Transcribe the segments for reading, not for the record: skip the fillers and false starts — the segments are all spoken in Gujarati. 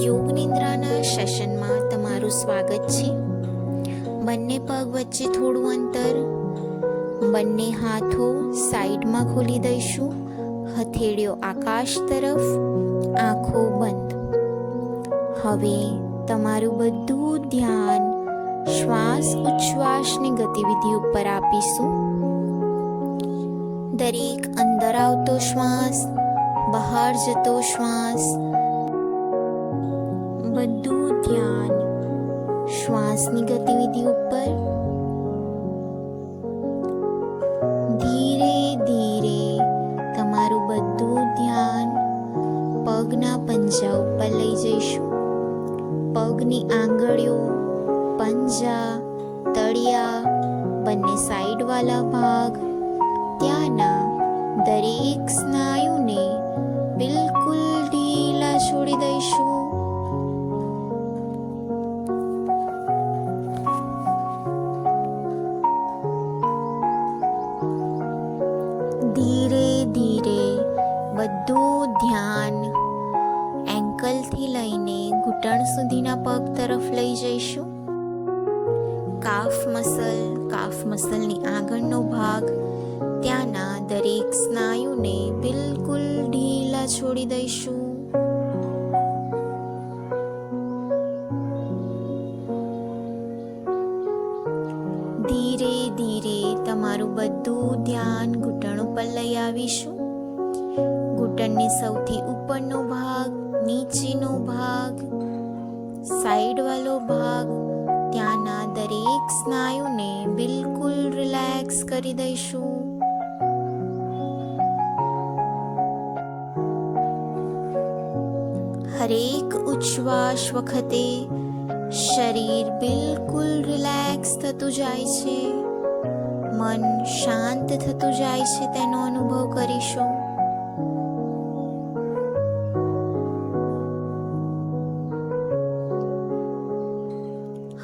યોગ નિંદ્રાના સેશનમાં તમારું સ્વાગત છે. બંને પગ વચ્ચે થોડું અંતર, બંને હાથો સાઈડમાં ખોલી દઈશું. હથેળીઓ આકાશ તરફ, આંખો બંધ. હવે તમારું બધું ધ્યાન શ્વાસ ઉચ્છ્વાસની ગતિવિધિ ઉપર આપીશું. દરેક અંદર આવતો શ્વાસ, બહાર જતો શ્વાસ, બધું ધ્યાન શ્વાસની ગતિવિધિ ઉપર. ધીરે ધીરે તમારું બધું ધ્યાન પગના પંજા ઉપર લઈ જઈશું. પગની આંગળીઓ, પંજા, તળિયા, બંને સાઈડવાળા ભાગ, ત્યાંના દરેક સ્નાયુને બિલકુલ ઢીલા છોડી દઈશું. ધીરે ધીરે બધું ધ્યાન એન્કલથી લઈને ઘૂંટણ સુધીના પગ તરફ લઈ જઈશું. કાફ મસલની આગળનો ભાગ, ત્યાંના દરેક સ્નાયુને બિલકુલ ઢીલા છોડી દઈશું. ધીરે ધીરે તમારું બધું ધ્યાન ઘૂંટણ ઉપર લઈ આવીશું. ઘૂંટણની સૌથી ઉપરનો ભાગ, નીચેનો ભાગ, સાઈડવાળો ભાગ, ત્યાંના દરેક સ્નાયુને બિલકુલ રિલેક્સ કરી દઈશું. હરેક ઉચ્છ્વાસ વખતે શરીર બિલકુલ રિલેક્સ થતું જાય છે, મન શાંત થતું જાય છે, તેનો અનુભવ કરીશું.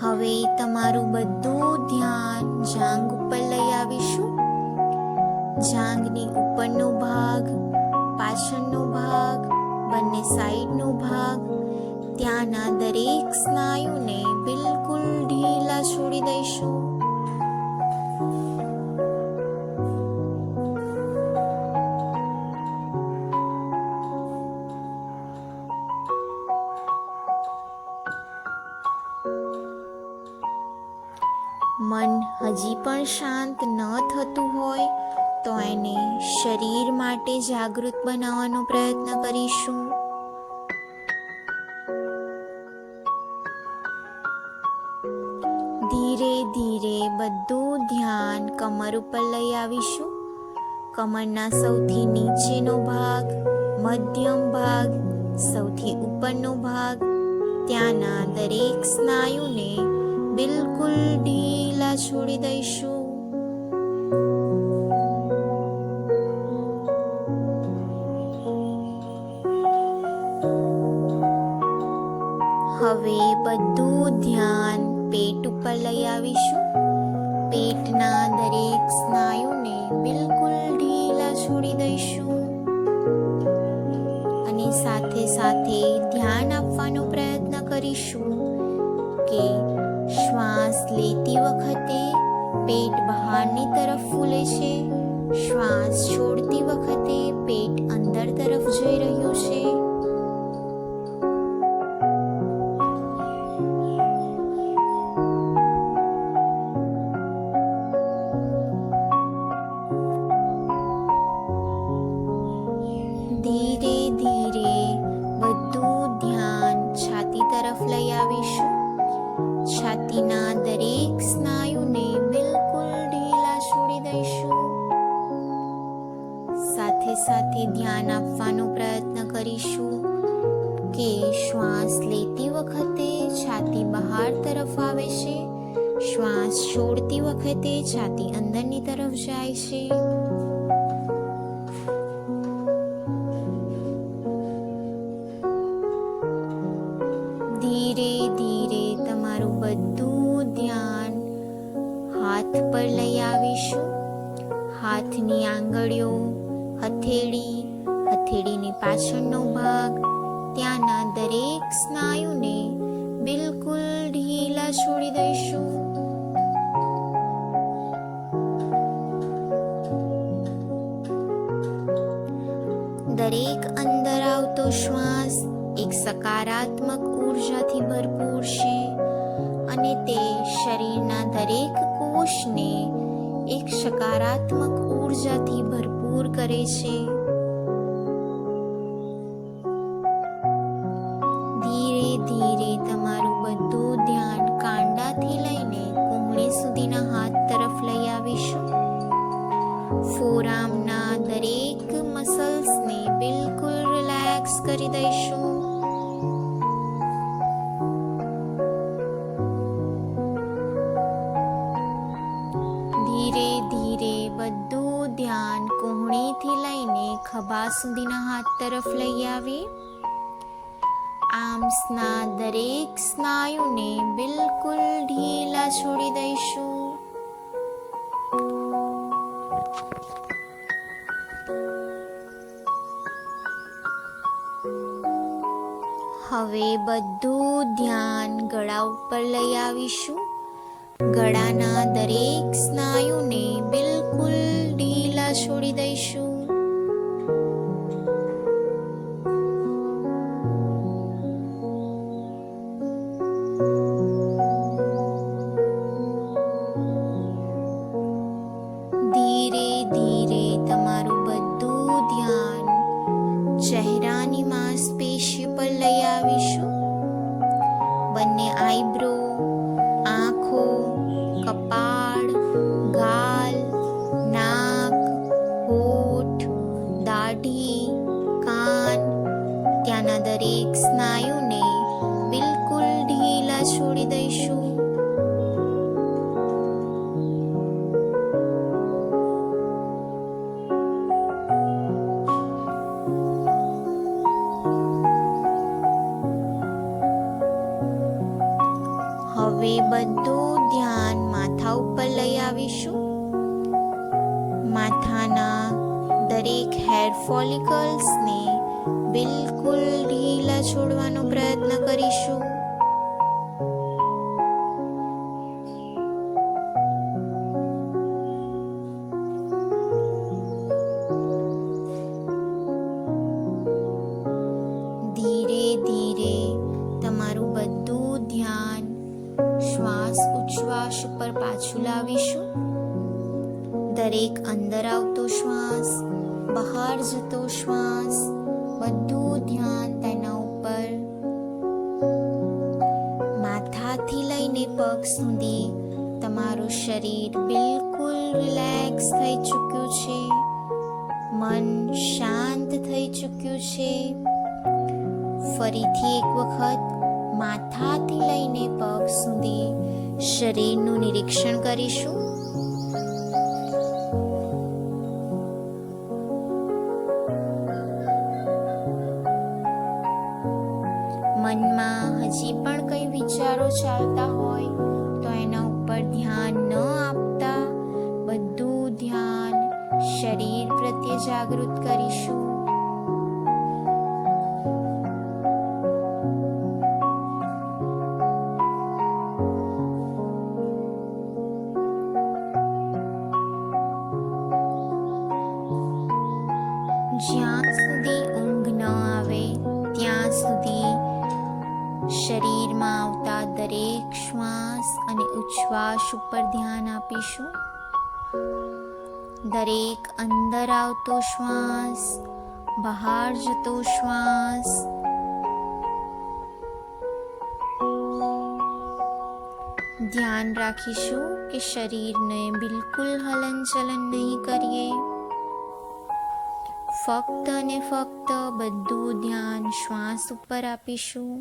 હવે તમારું બધું ધ્યાન જાંઘ ઉપર લઈ આવીશું. જાંઘની ઉપરનો ભાગ, પાછળનો ભાગ, બંને સાઈડનો ભાગ, ત્યાંના દરેક સ્નાયુને બિલકુલ ઢીલા છોડી દઈશું. મન હજી પણ શાંત ન થતું હોય તો એને શરીર માટે જાગૃત બનાવવાનો પ્રયત્ન કરીશું. ધીરે ધીરે બધું ધ્યાન કમર ઉપર લઈ આવીશું. કમરના સૌથી નીચેનો ભાગ, મધ્યમ ભાગ, સૌથી ઉપરનો ભાગ, ત્યાંના દરેક સ્નાયુને બિલકુલ ઢીલા છોડી દઈશું. હવે બધું ધ્યાન પેટ ઉપર લઈ આવીશું. પેટના દરેક સ્નાયુને બિલકુલ ઢીલા છોડી દઈશું. અને સાથે સાથે ધ્યાન આપવાનો પ્રયત્ન કરીશું કે શ્વાસ લેતી વખતે પેટ બહારની તરફ ફૂલે છે, શ્વાસ છોડતી વખતે પેટ અંદર તરફ જઈ રહ્યું છે. ધીરે ધીરે બધું ધ્યાન છાતી તરફ લઈ આવીશું. છાતીના દરેક સ્નાયુને બિલકુલ ઢીલા છોડી દઈશું. સાથે સાથે ધ્યાન આપવાનો પ્રયત્ન કરીશું કે શ્વાસ લેતી વખતે છાતી બહાર તરફ આવે છે, શ્વાસ છોડતી વખતે છાતી અંદરની તરફ જાય છે. ધીરે ધીરે તમારું બધું ધ્યાન હાથ પર લઈ આવીશું. હાથની આંગળીઓ, હથેળી, હથેળીની પાછળનો ભાગ, ત્યાંના દરેક સ્નાયુને બિલકુલ ઢીલા છોડી દઈશું. દરેક અંદર આવતો શ્વાસ એક સકારાત્મક ઉર્જાથી ભરપૂર છે અને તે શરીરના દરેક કોષને એક સકારાત્મક ઉર્જાથી ભરપૂર કરે છે. ધીરે ધીરે તમારું બધું ધ્યાન કાંડાથી લઈને કુંગળી સુધીના હાથ તરફ લઈ આવીશું. ફોરઆર્મના દરેક મસલ્સને બિલકુલ રિલેક્સ કરી દઈશું. ધીરે ધીરે બધું ધ્યાન કુંગળીથી લઈને ખભા સુધીના હાથ તરફ લઈ આવી. આર્મ્સના દરેક સ્નાયુને બિલકુલ ઢીલા છોડી દઈશું. હવે બધું ધ્યાન ગળા ઉપર લઈ આવીશું. ગળાના દરેક સ્નાયુને બિલકુલ ઢીલા છોડી દઈશું. ધીરે ધીરે તમારું બધું ધ્યાન ચહેરાની માંસપેશી પર લઈ આવીશું. બંને આઈબ્રો, આંખો, કપાળ, ગાલ, નાક, હોઠ, દાઢી, કાન, ત્યાંના દરેક સ્નાયુને બિલકુલ ઢીલા છોડી દઈશું. હવે બધું ધ્યાન માથા ઉપર લઈ આવીશું. માથાના દરેક હેર ફોલિકલ્સને બિલકુલ ઢીલા છોડવાનો પ્રયત્ન કરીશું. ધીરે ધીરે તમારું બધું ધ્યાન શ્વાસ ઉચ્છ્વાસ ઉપર પાછું લાવીશું. દરેક અંદર આવતો શ્વાસ, બહાર જતો શ્વાસ, બધું ધ્યાન તેના ઉપર. માથાથી લઈને પગ સુધી તમારું શરીર બિલકુલ રિલેક્સ થઈ ચૂક્યું છે. મન શાંત થઈ ચૂક્યું છે. ફરીથી એક વખત માથાથી લઈને પગ સુધી શરીરનું નિરીક્ષણ કરીશું. મનમાં હજી પણ કંઈ વિચારો ચાલતા હોય તો એના ઉપર ધ્યાન ન આપતા બધું ધ્યાન શરીર પ્રત્યે જાગૃત કરીશું. જ્યાં સુધી ઊંઘ ન આવે ત્યાં સુધી શરીરમાં આવતા દરેક શ્વાસ અને ઉચ્છ્વાસ ઉપર ધ્યાન આપીશું. દરેક અંદર આવતો શ્વાસ, બહાર જતો શ્વાસ. ધ્યાન રાખીશું કે શરીરને બિલકુલ હલનચલન નહીં કરીએ. ફક્ત અને ફક્ત બધું ધ્યાન શ્વાસ ઉપર આપીશું.